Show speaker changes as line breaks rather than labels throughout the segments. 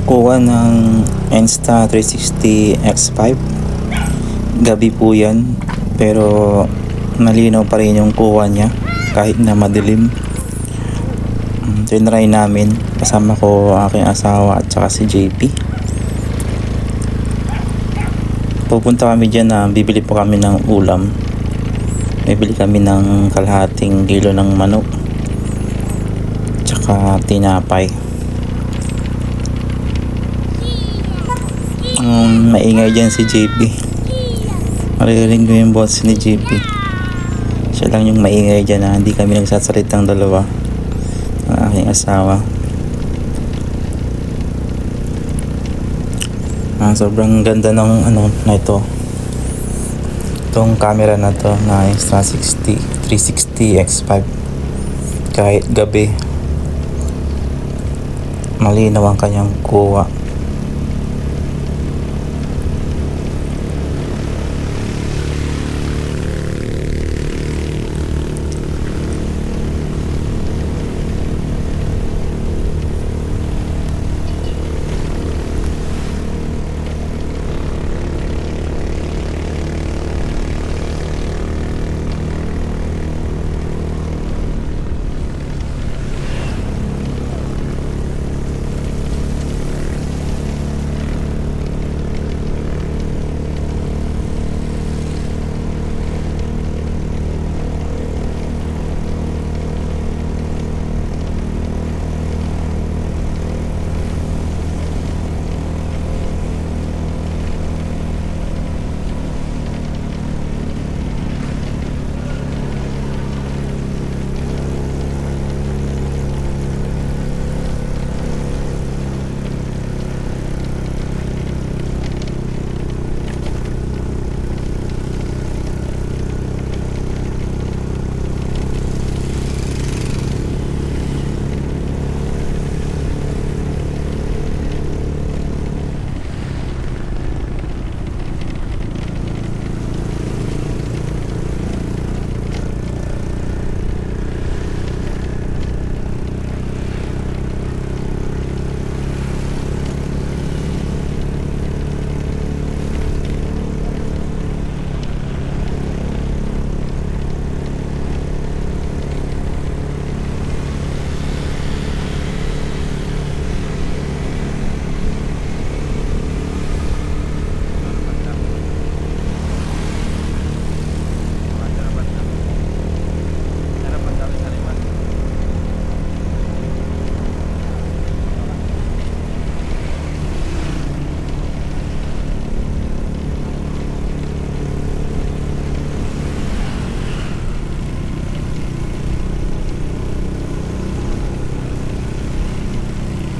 kuha ng Insta360 X5. Gabi po yan, pero malinaw pa rin yung kuha niya kahit na madilim. Tinry namin, kasama ko aking asawa at saka si JP. Pupunta kami dyan na bibili po kami ng ulam. Bibili kami ng kalahating kilo ng manok tsaka tinapay. Maingay dyan si JP. Maririnig ko yung boss ni JP. Siya lang yung maingay dyan na hindi kami nagsasalitang dalawa ng aking asawa. Sobrang ganda ng na ito. Itong camera na to na Insta360 X5. Kahit gabi, malinaw ang kanyang kuha.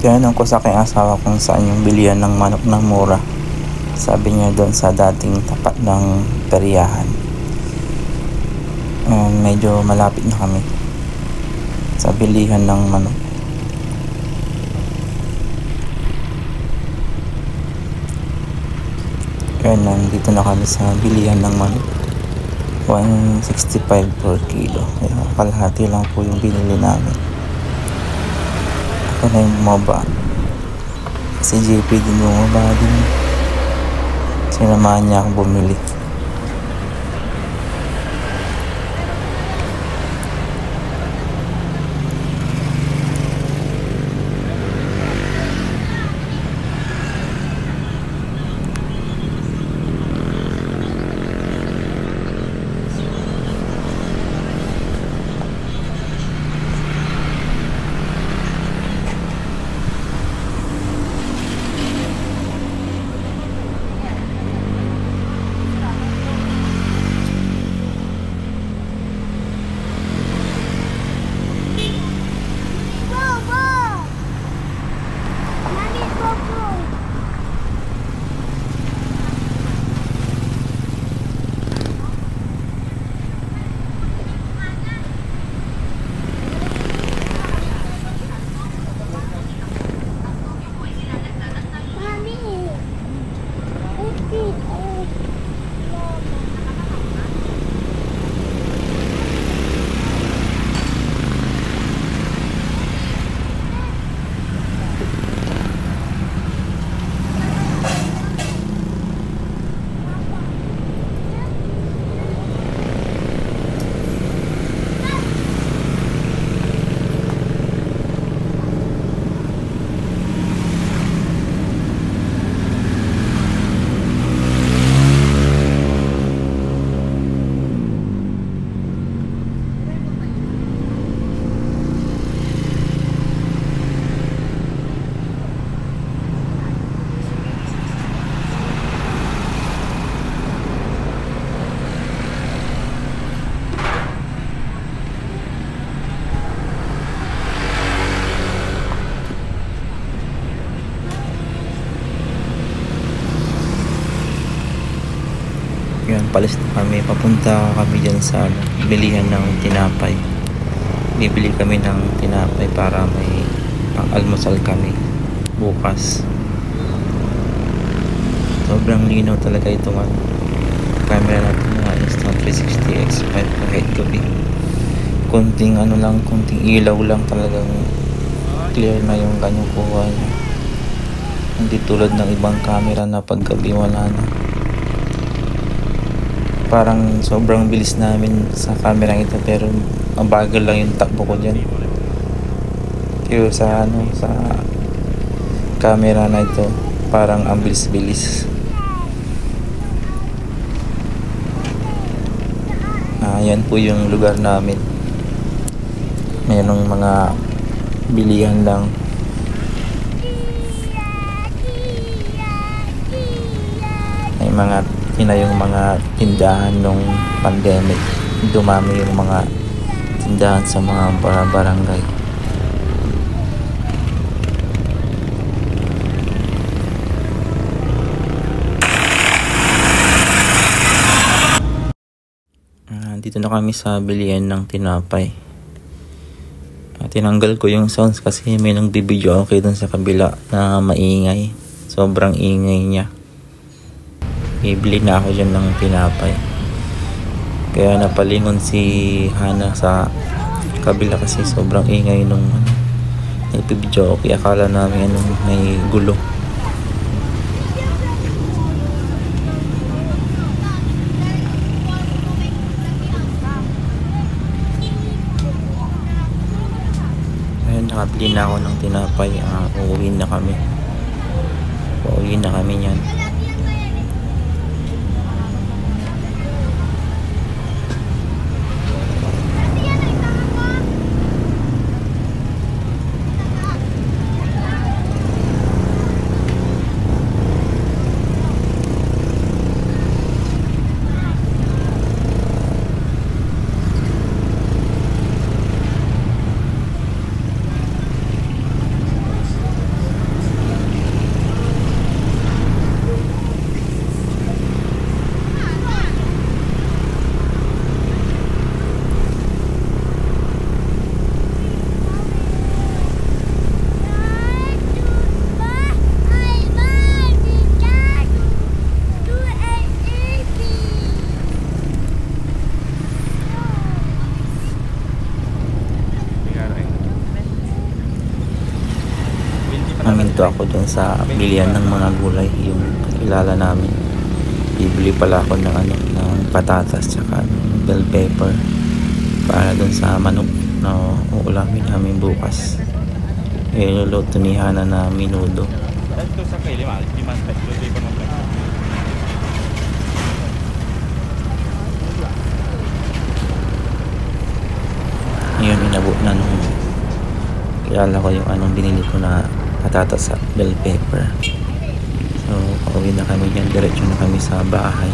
Tinanong ko sa aking asawa kung saan yung bilihan ng manok ng mura. Sabi niya doon sa dating tapat ng peryahan. Medyo malapit na kami sa bilihan ng manok. Kaya nandito na kami sa bilihan ng manok. 165 per kilo. Kaya kalahati lang po yung binili namin. Ako na yung bumaba. Si JP din bumaba din. Sinamahan niya akong bumili. papalis na kami. Papunta kami dyan sa bilihan ng tinapay. Bibili kami ng tinapay para may pang-almusal kami bukas. Sobrang linaw talaga itong camera natin na Insta360 X5 kahit gabi. Konting konting ilaw lang, talagang clear na yung kanyang kuha niya. Hindi tulad ng ibang camera na pag gabi wala na. Parang sobrang bilis namin sa camera ito, pero mabagal lang yung takbo ko dyan. Pero sa sa camera na ito parang ang bilis-bilis. Yan po yung lugar namin. Mayroong mga bilihan lang. May mga yung mga tindahan nung pandemic. Dumami yung mga tindahan sa mga barangay. Dito na kami sa bilihan ng tinapay. Tinanggal ko yung sounds kasi may nang bibidyo okay dun sa kabila na maingay. Sobrang ingay niya. Bibili na ako dyan ng tinapay. Kaya napalingon si Hana sa kabila kasi sobrang ingay nung nagbibidyo okay. Akala namin may gulo. Nakabili na ako ng tinapay. Uuwi na kami. Uuwi na kami niyan. Naminto ako dun sa bilihan ng mga gulay, yung kilala namin. Bibili pala ako ng ng patatas tsaka bell pepper para dun sa manok na uulamin namin bukas. Luluto ni Hana na minudo. Ngayon inabot na nung kilala ko yung binili ko na patatas at bell pepper. So pauwi na kami dyan, diretso na kami sa bahay.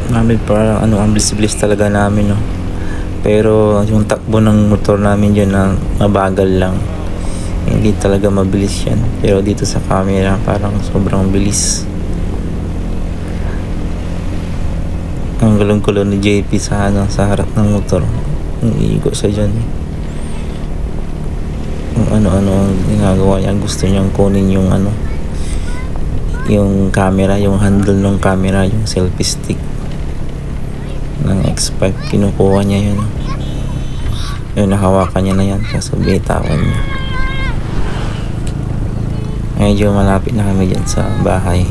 Namin parang ang bilis-bilis talaga namin, no. Pero yung takbo ng motor namin dyan na mabagal lang, hindi talaga mabilis yan. Pero dito sa camera parang sobrang bilis. Ang gulong-gulong ni JP sa sa harap ng motor, iigo sa dyan. Kung ano-ano ang ginagawa niya, gusto niyang kunin yung yung camera, yung handle ng camera, yung selfie stick ng X5, kinukuha niya yun. Yun, nahawakan niya na yan, kaso bitawan niya. Medyo malapit na kami dyan sa bahay.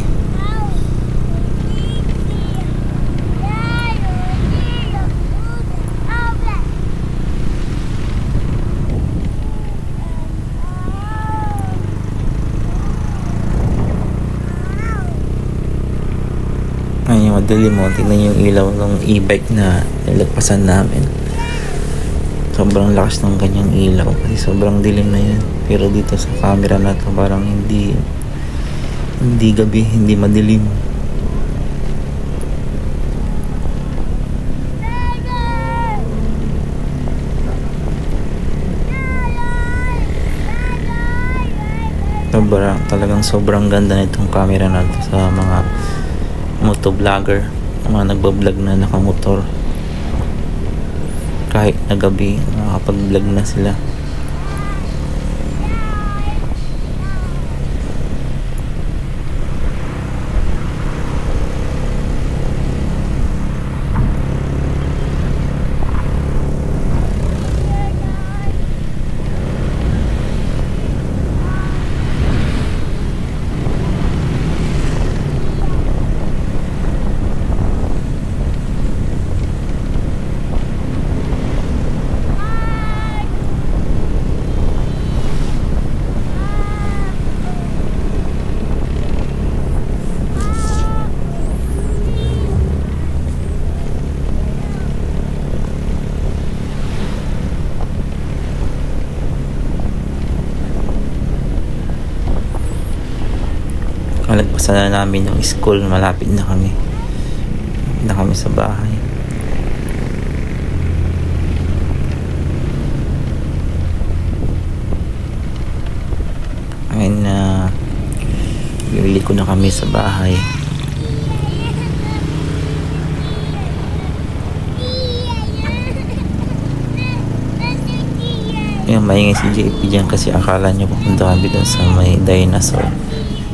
Ay, yung madilim mo, tingnan yung ilaw ng e-bike na nilagpasan namin. Sobrang lakas ng kanyang ilaw kasi sobrang dilim na yun. Pero dito sa camera na to parang hindi gabi, hindi madilim. Talagang sobrang ganda nitong camera na to sa mga motovlogger, mga nagbablog na nakamotor. Kahit na gabi, nakakapag-vlog na sila. Malagpasan na namin yung school, malapit na kami sa bahay. Ayun na, bibili ko na kami sa bahay. Yung maingay si JP dyan kasi akala niya pupunta kami doon sa may dinosaur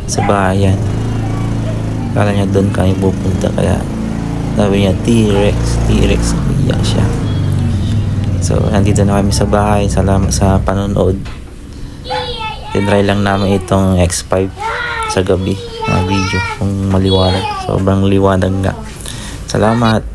sa bayan. Akala niya doon kami pupunta, kaya sabi niya T-Rex, iyak siya. So nandito na kami sa bahay. Salamat sa panonood. Tinry lang namin itong X5 sa gabi na video kung maliwanag. Sobrang liwanag nga. Salamat.